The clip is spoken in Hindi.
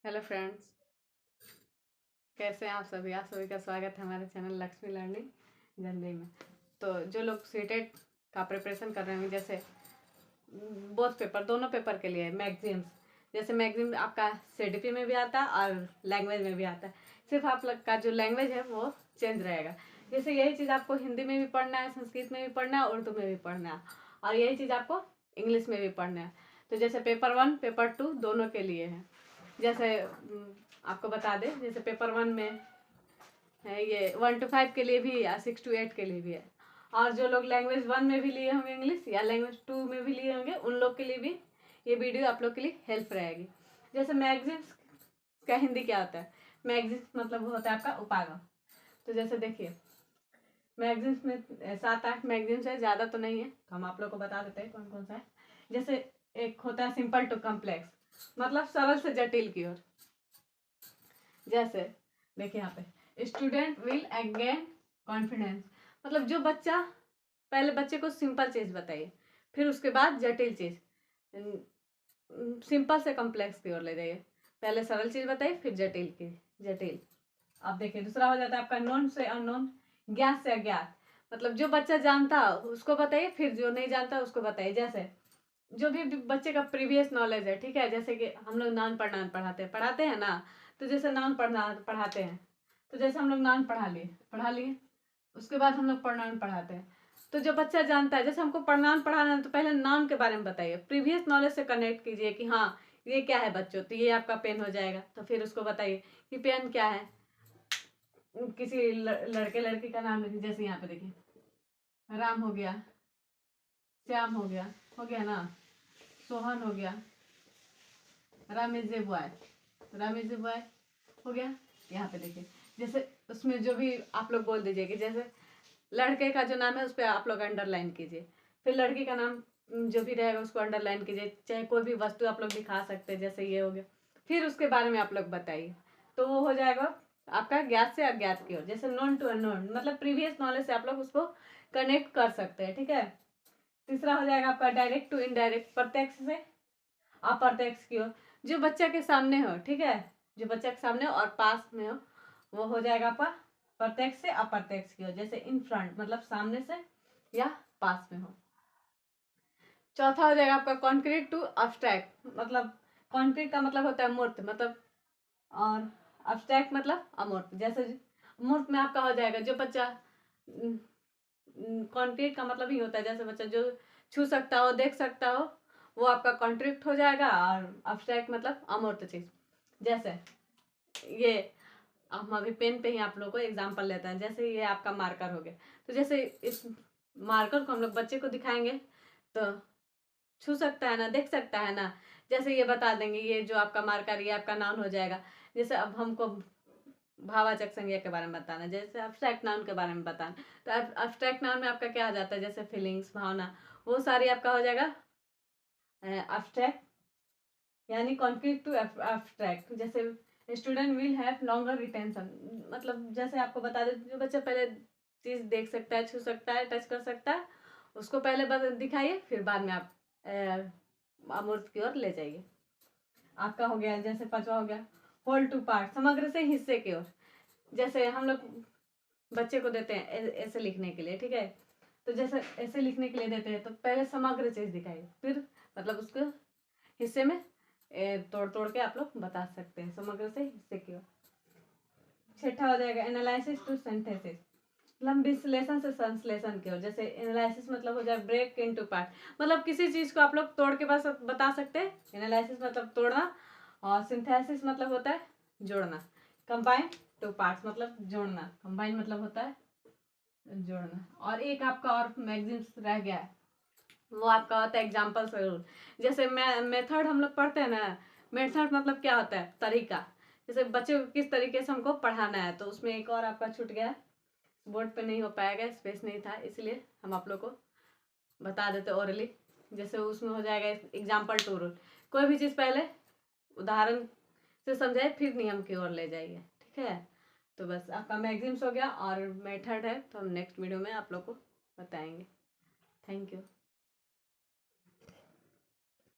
हेलो फ्रेंड्स, कैसे हैं आप सभी? आप सभी का स्वागत है हमारे चैनल लक्ष्मी लर्निंग जल्दी में। तो जो लोग सीटेट का प्रिपरेशन कर रहे हैं, जैसे बोथ पेपर, दोनों पेपर के लिए मैगजीन्स, जैसे मैगजीन आपका सीडीपी में भी आता है और लैंग्वेज में भी आता है। सिर्फ आप लोग का जो लैंग्वेज है वो चेंज रहेगा। जैसे यही चीज़ आपको हिंदी में भी पढ़ना है, संस्कृत में भी पढ़ना है, उर्दू में भी पढ़ना है, और यही चीज़ आपको इंग्लिश में भी पढ़ना है। तो जैसे पेपर 1 पेपर 2 दोनों के लिए है। जैसे आपको बता दें, जैसे पेपर 1 में है ये 1 to 5 के लिए भी या 6 to 8 के लिए भी है। और जो लोग लैंग्वेज 1 में भी लिए होंगे इंग्लिश, या लैंग्वेज 2 में भी लिए होंगे, उन लोग के लिए भी ये वीडियो आप लोग के लिए हेल्प रहेगी। जैसे मैगजीन्स का हिंदी क्या होता है? मैगजीन्स मतलब वो होता है आपका उपागम। तो जैसे देखिए, मैगजीन्स में 7-8 मैगजीन्स है, ज़्यादा तो नहीं है, तो हम आप लोग को बता देते हैं कौन कौन सा है। जैसे एक होता है सिंपल टू कम्प्लेक्स, मतलब सरल से जटिल की ओर। जैसे देखिए यहाँ पे, स्टूडेंट विल अगेन कॉन्फिडेंस, मतलब जो बच्चा, पहले बच्चे को सिंपल चीज़ बताइए, फिर उसके बाद जटिल चीज़, सिंपल से कॉम्प्लेक्स की ओर ले जाइए। पहले सरल चीज़ बताइए, फिर जटिल। अब देखिए दूसरा हो जाता है आपका नोन से अननोन, ज्ञात से अज्ञात, मतलब जो बच्चा जानता उसको बताइए, फिर जो नहीं जानता उसको बताइए। जैसे जो भी बच्चे का प्रीवियस नॉलेज है, ठीक है, जैसे कि हम लोग नाम प्रनाम पढ़ाते हैं ना, तो जैसे नाम पढ़ाते हैं, तो जैसे हम लोग नाम पढ़ा लिए, उसके बाद हम लोग प्रणाम पढ़ाते हैं। तो जो बच्चा जानता है, जैसे हमको प्रणाम पढ़ाना है, तो पहले नाम के बारे में बताइए, प्रीवियस नॉलेज से कनेक्ट कीजिए कि हाँ ये क्या है बच्चों, तो ये आपका पेन हो जाएगा, तो फिर उसको बताइए कि पेन क्या है। किसी लड़के लड़की का नाम लिखिए, जैसे यहाँ पे देखिए, राम हो गया, श्याम हो गया ना, सोहन हो गया, Ram is a boy, Ram is a boy हो गया। यहाँ पे देखिए, जैसे उसमें जो भी आप लोग बोल दीजिए कि जैसे लड़के का जो नाम है उस पर आप लोग अंडरलाइन कीजिए, फिर लड़की का नाम जो भी रहेगा उसको अंडरलाइन कीजिए, चाहे कोई भी वस्तु आप लोग दिखा सकते हैं, जैसे ये हो गया, फिर उसके बारे में आप लोग बताइए। तो वो हो जाएगा आपका ज्ञात से अज्ञात की ओर। जैसे नोन टू अननोन, मतलब प्रीवियस नॉलेज से आप लोग उसको कनेक्ट कर सकते हैं, ठीक है। तीसरा हो जाएगा आपका डायरेक्ट टू इनडायरेक्ट, प्रत्यक्ष से अप्रत्यक्ष की ओर। जो बच्चा के सामने हो, ठीक है, जो बच्चा के सामने हो और पास में हो, वो हो जाएगा आपका प्रत्यक्ष से अप्रत्यक्ष की ओर। जैसे इन फ्रंट, मतलब सामने से या पास में हो। चौथा हो जाएगा आपका कॉन्क्रीट टू अब्स्ट्रैक्ट, मतलब कॉन्क्रीट का मतलब होता है मूर्त, मतलब, और अब्स्ट्रैक्ट मतलब अमूर्त। जैसे मूर्त में आपका हो जाएगा जो बच्चा, कॉन्क्रीट का मतलब ही होता है जैसे बच्चा जो छू सकता हो, देख सकता हो, वो आपका कॉन्ट्रैक्ट हो जाएगा। और अब्स्ट्रैक्ट मतलब अमूर्त चीज। जैसे ये हम अभी पेन पे ही आप लोगों को एग्जांपल लेते हैं, जैसे ये आपका मार्कर हो गया, तो जैसे इस मार्कर को हम लोग बच्चे को दिखाएंगे तो छू सकता है ना, देख सकता है ना, जैसे ये बता देंगे ये जो आपका मार्कर, ये आपका नाउन हो जाएगा। जैसे अब हमको भावाचक संज्ञा के बारे में बताना, जैसे अब्स्ट्रैक्ट नाउन के बारे में बताना, तो अब्स्ट्रैक्ट नाउन में आपका क्या आ जाता है, जैसे फीलिंग्स, भावना, वो सारी आपका हो जाएगा अब्स्ट्रैक्ट, यानी कॉन्क्रीट टू अब्स्ट्रैक्ट। जैसे student will have longer retention, मतलब जैसे आपको बता दें, जो बच्चा पहले चीज़ देख सकता है, छू सकता है, टच कर सकता है, उसको पहले दिखाइए, फिर बाद में आप अमूर्त की ओर ले जाइए। आपका हो गया, जैसे पांचवा हो गया होल टू पार्ट, समग्र से हिस्से की ओर। जैसे हम लोग बच्चे को देते हैं ऐसे लिखने के लिए, ठीक है, तो जैसे ऐसे लिखने के लिए देते हैं तो पहले समग्र चीज दिखाइए, फिर मतलब उसको हिस्से में तोड़ तोड़ के आप लोग बता सकते हैं, समग्र से हिस्से की ओर। छठा हो जाएगा एनालिसिस टू सिंथेसिस, मतलब विश्लेषण से संश्लेषण की ओर। जैसे एनालिसिस मतलब हो जाए ब्रेक इनटू पार्ट, मतलब किसी चीज को आप लोग तोड़ के बस बता सकते हैं। एनालिसिस मतलब तोड़ना, और सिंथेसिस मतलब होता है जोड़ना। कंबाइन टू पार्ट्स मतलब जोड़ना, कंबाइन मतलब होता है जोड़ना। और एक आपका और मैगजीन्स रह गया है, वो आपका होता है एग्जाम्पल से रूल। जैसे मेथड हम लोग पढ़ते हैं ना, मेथड मतलब क्या होता है, तरीका, जैसे बच्चे को किस तरीके से हमको पढ़ाना है। तो उसमें एक और आपका छूट गया, बोर्ड पे नहीं हो पाएगा, स्पेस नहीं था, इसलिए हम आप लोग को बता देते ओरली। जैसे उसमें हो जाएगा एग्जाम्पल टू रूल, कोई भी चीज़ पहले उदाहरण से समझाए, फिर नियम की ओर ले जाइए, ठीक है। तो बस आपका मैगजीन्स हो गया और मेथड है, तो हम नेक्स्ट वीडियो में आप लोग को बताएंगे। Thank you.